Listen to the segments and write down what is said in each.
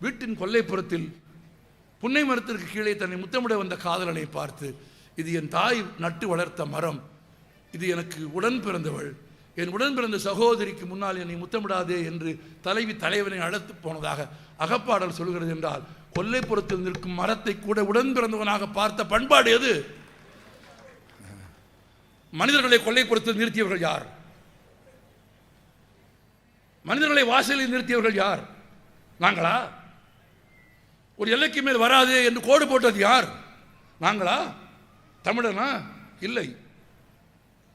வீட்டின் கொல்லைப்புறத்தில் புன்னை மரத்திற்கு கீழே தன்னை முத்தமிட வந்த காதலனை பார்த்து, இது என் தாய் நட்டு வளர்த்த மரம், இது எனக்கு உடன் பிறந்தவள், என் உடன் பிறந்த சகோதரிக்கு முன்னால் என்னை முத்தமிடாதே என்று தலைவி தலைவனை அழைத்து போனதாக அகப்பாடல் சொல்கிறது என்றால், கொல்லைப்புறத்தில் நிற்கும் மரத்தை கூட உடன் பிறந்தவனாக பார்த்த பண்பாடு எது? மனிதர்களை கொல்லைப்புறத்தில் நிறுத்தியவர்கள் யார்? மனிதர்களை வாசலில் நிறுத்தியவர்கள் யார்? நாங்களா? ஒரு எல்லைக்கு மேல் வராதே என்று கோடு போட்டது யார்? நாங்களா? தமிழனா? இல்லை.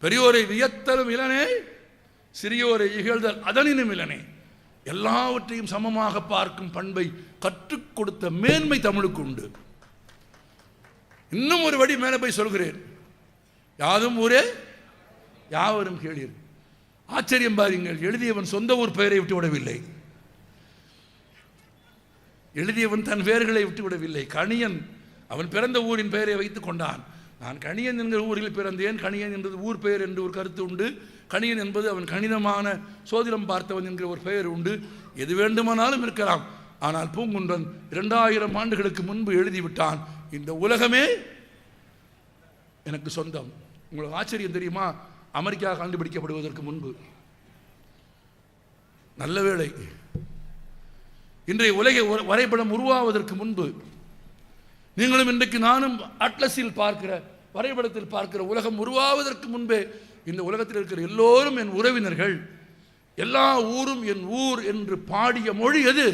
பெரியோரை வியத்தலும் இலனே, சிறியோரை இகழ்தல் அதனினும் இலனே. எல்லாவற்றையும் சமமாக பார்க்கும் பண்பை கற்றுக் கொடுத்த மேன்மை தமிழுக்கு உண்டு. இன்னும் ஒரு வழி மேலே போய் சொல்கிறேன். யாதும் ஊரே யாவரும் கேளீர். ஆச்சரியம் பாருங்கள், எழுதியவன் சொந்த ஊர் பெயரை விட்டு விடவில்லை. எழுதியவன் தன் பெயர்களை விட்டுவிடவில்லை. கணியன் அவன் பிறந்த ஊரின் பெயரை வைத்துக் கொண்டான். நான் கணியன் என்கிற ஊரில் பிறந்தேன். கணியன் என்பது ஊர் பெயர் என்று ஒரு கருத்து உண்டு. கணியன் என்பது அவன் கணிதமான சோதிடம் பார்த்தவன் என்கிற ஒரு பெயர் உண்டு. எது வேண்டுமானாலும் இருக்கலாம். ஆனால் பூங்குன்றன் 2000 ஆண்டுகளுக்கு முன்பு எழுதிவிட்டான், இந்த உலகமே எனக்கு சொந்தம். உங்களுக்கு ஆச்சரியம் தெரியுமா? அமெரிக்கா கண்டுபிடிக்கப்படுவதற்கு முன்பு. நல்ல வேளை, இன்றைய உலக வரைபடம் உருவாவதற்கு முன்பு, நீங்களும் இன்றைக்கு நானும் அட்லஸில் பார்க்கிற வரைபடத்தில் பார்க்கிற உலகம் உருவாவதற்கு முன்பே இந்த உலகத்தில் இருக்கிற எல்லோரும் என் உறவினர்கள், எல்லா ஊரும் என் ஊர் என்று பாடிய மொழி எது?